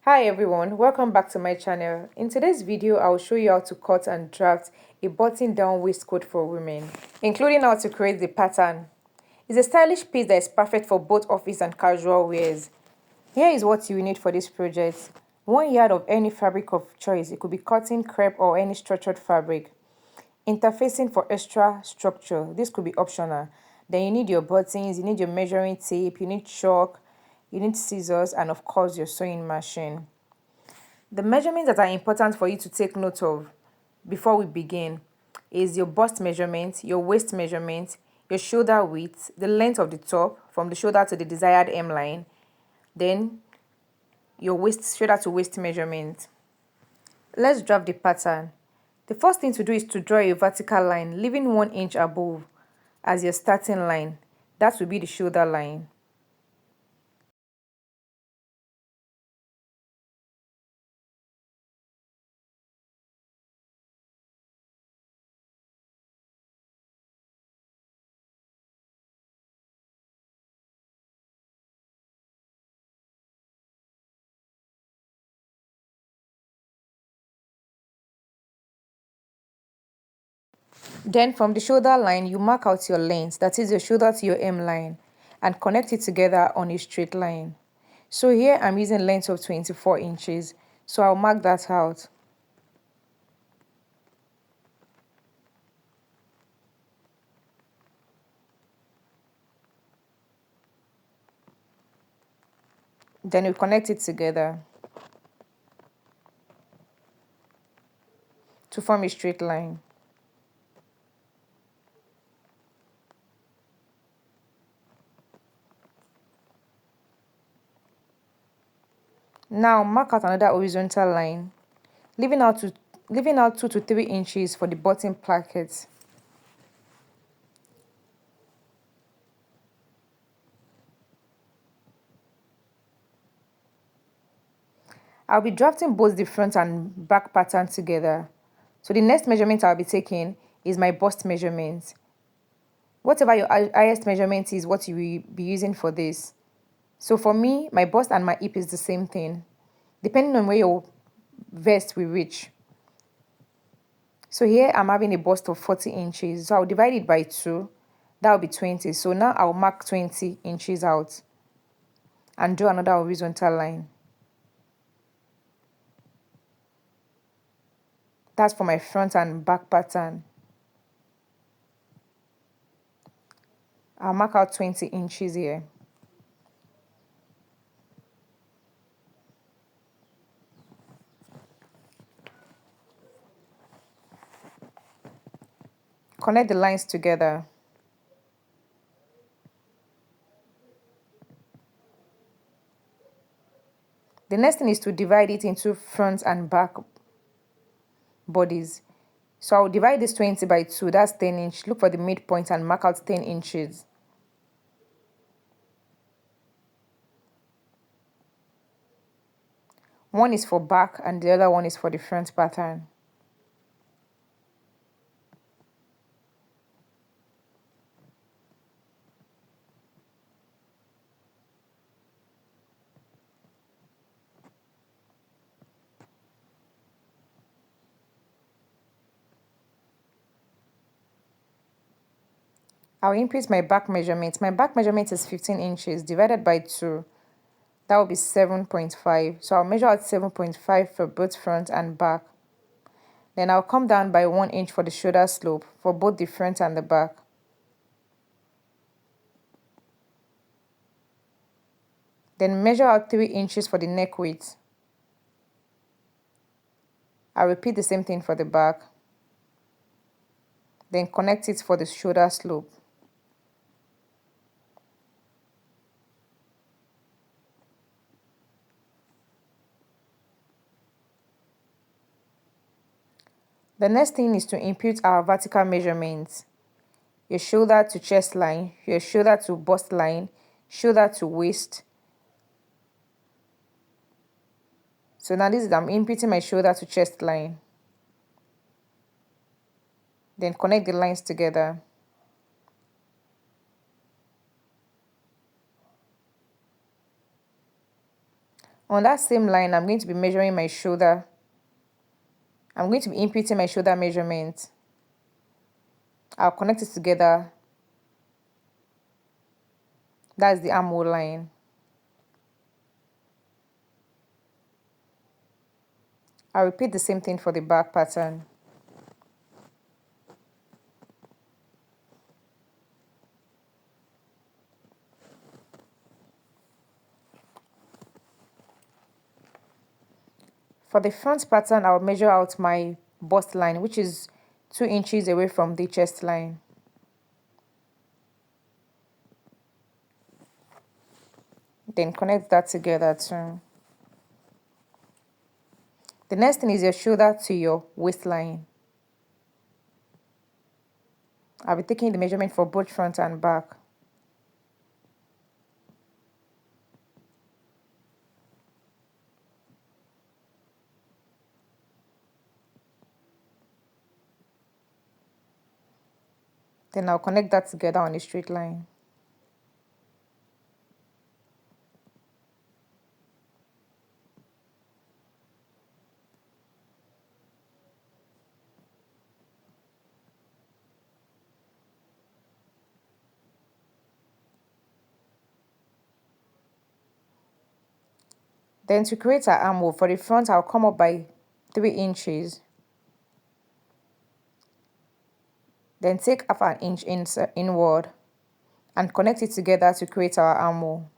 Hi everyone, welcome back to my channel. In today's video, I will show you how to cut and draft a button-down waistcoat for women, including how to create the pattern. It's a stylish piece that is perfect for both office and casual wears. Here is what you will need for this project. 1 yard of any fabric of choice. It could be cotton, crepe, or any structured fabric. Interfacing for extra structure. This could be optional. Then you need your buttons, you need your measuring tape, you need chalk, you need scissors, and of course your sewing machine. The measurements that are important for you to take note of before we begin is your bust measurement, your waist measurement, your shoulder width, the length of the top from the shoulder to the desired hem line, then your waist shoulder to waist measurement. Let's draft the pattern. The first thing to do is to draw a vertical line, leaving 1 inch above as your starting line. That will be the shoulder line. Then from the shoulder line, you mark out your length, that is your shoulder to your hem line, and connect it together on a straight line. So here I'm using length of 24 inches, so I'll mark that out. Then we connect it together to form a straight line. Now mark out another horizontal line, leaving out 2 to 3 inches for the bottom placket. I'll be drafting both the front and back pattern together. So the next measurement I'll be taking is my bust measurement. Whatever your highest measurement is, what you will be using for this. So for me, my bust and my hip is the same thing, depending on where your vest will reach. So here I'm having a bust of 40 inches. So I'll divide it by 2. That will be 20. So now I'll mark 20 inches out and draw another horizontal line. That's for my front and back pattern. I'll mark out 20 inches here. Connect the lines together. The next thing is to divide it into front and back bodies. So I'll divide this 20 by 2, that's 10 inches. Look for the midpoint and mark out 10 inches. One is for back and the other one is for the front pattern. I'll input my back measurement. My back measurement is 15 inches divided by 2. That will be 7.5. So I'll measure out 7.5 for both front and back. Then I'll come down by 1 inch for the shoulder slope for both the front and the back. Then measure out 3 inches for the neck width. I'll repeat the same thing for the back. Then connect it for the shoulder slope. The next thing is to input our vertical measurements. Your shoulder to chest line, your shoulder to bust line, shoulder to waist. So now I'm inputting my shoulder to chest line. Then connect the lines together. On that same line, I'm going to be measuring my shoulder. I'm going to be inputting my shoulder measurement. I'll connect it together. That's the armhole line. I'll repeat the same thing for the back pattern. For the front pattern, I'll measure out my bust line, which is 2 inches away from the chest line. Then connect that together too. The next thing is your shoulder to your waistline. I'll be taking the measurement for both front and back. Then I'll connect that together on a straight line. Then to create our armhole, for the front, I'll come up by 3 inches. Then take half an inch inward and connect it together to create our armhole.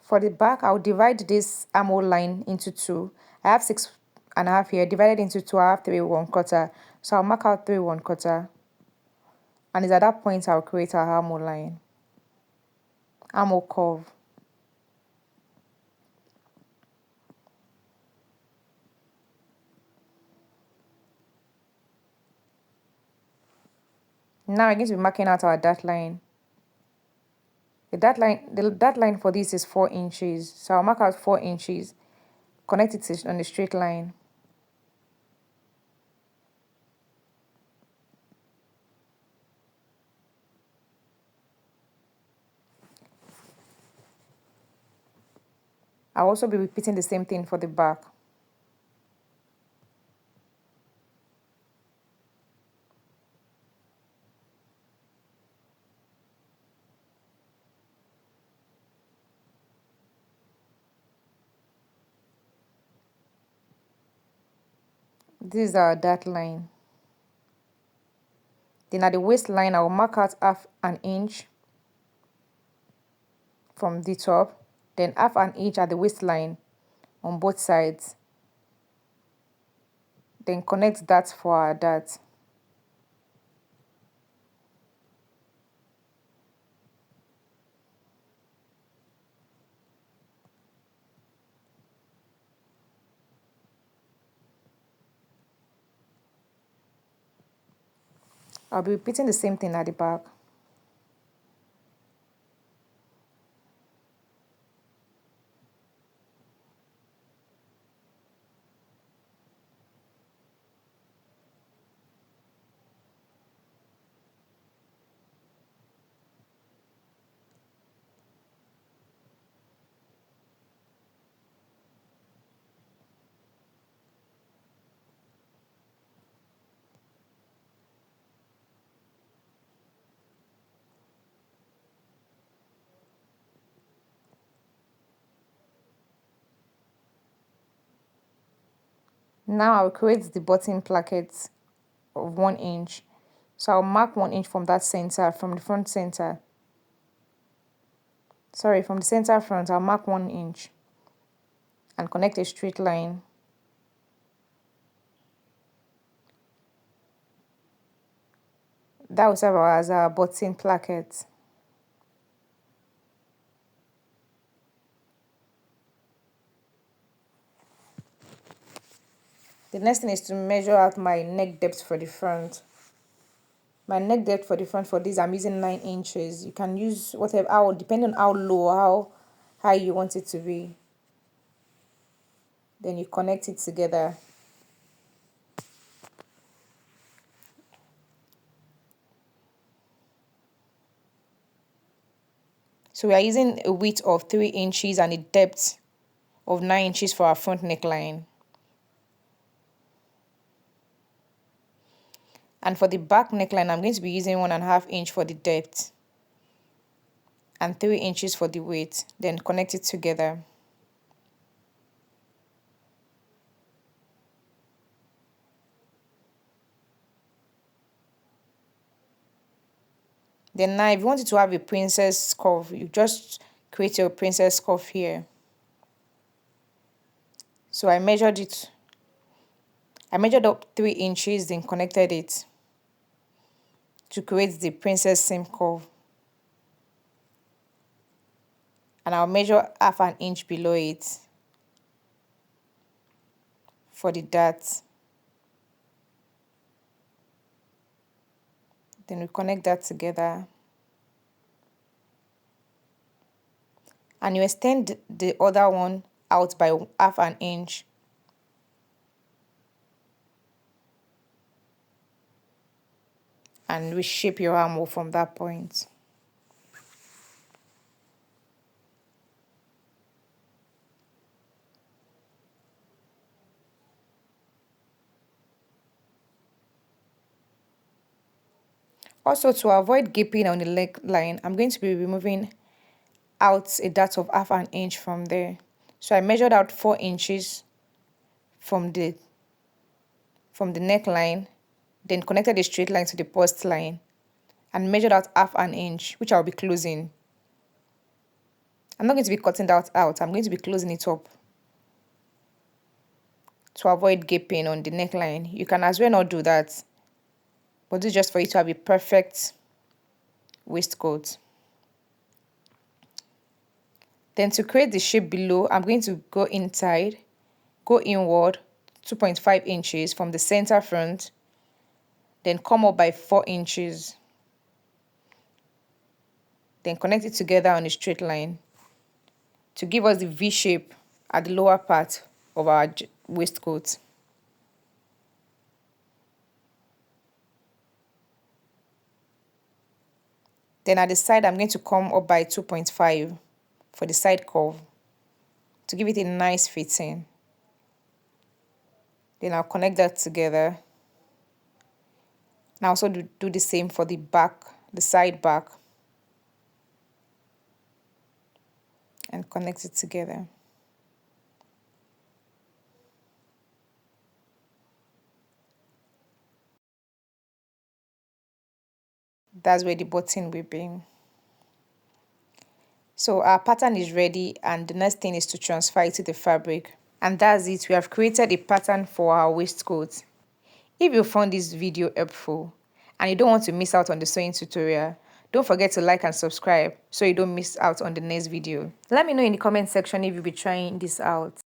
For the back, I'll divide this armhole line into 2. I have 6.5 here, divided into 2, I have 3 1/4. So I'll mark out 3 1/4. And it's at that point I'll create our armhole line. Armhole curve. Now I'm going to be marking out our dart line. The dart line for this is 4 inches. So I'll mark out 4 inches. Connect it on a straight line. I'll also be repeating the same thing for the back. This is our dart line. Then at the waistline, I'll mark out half an inch from the top, then half an inch at the waistline on both sides. Then connect that for our dart. I'll be repeating the same thing at the back. Now I'll create the button placket of 1 inch. So I'll mark 1 inch from that center, from the front center. Sorry, from the center front, I'll mark 1 inch and connect a straight line. That will serve as our button placket. The next thing is to measure out my neck depth for the front. My neck depth for the front for this, I'm using 9 inches. You can use whatever, depending on how low or how high you want it to be. then you connect it together. So we are using a width of 3 inches and a depth of 9 inches for our front neckline. And for the back neckline, I'm going to be using 1.5 inch for the depth and 3 inches for the width. Then connect it together. Then now, if you want it to have a princess curve, you just create your princess curve here. So I measured it. I measured up 3 inches, then connected it to create the princess seam curve. And I'll measure 1/2 inch below it for the dart. Then we connect that together. And you extend the other one out by 1/2 inch. And reshape your armhole from that point. Also, to avoid gaping on the leg line, I'm going to be removing out a dart of 1/2 inch from there. So I measured out 4 inches from the neckline, then connected a straight line to the bust line and measured out 1/2 inch, which I'll be closing. I'm not going to be cutting that out, I'm going to be closing it up to avoid gaping on the neckline. You can as well not do that, but this is just for you to have a perfect waistcoat. Then to create the shape below, I'm going to go inside, go inward 2.5 inches from the center front, then come up by 4 inches. Then connect it together on a straight line to give us the V shape at the lower part of our waistcoat. Then at the side, I'm going to come up by 2.5 for the side curve to give it a nice fitting. Then I'll connect that together. Now also do the same for the back, the side back, and connect it together. That's where the button will be. So our pattern is ready, and the next thing is to transfer it to the fabric. And that's it. We have created a pattern for our waistcoat. If you found this video helpful and you don't want to miss out on the sewing tutorial, don't forget to like and subscribe so you don't miss out on the next video. Let me know in the comment section if you'll be trying this out.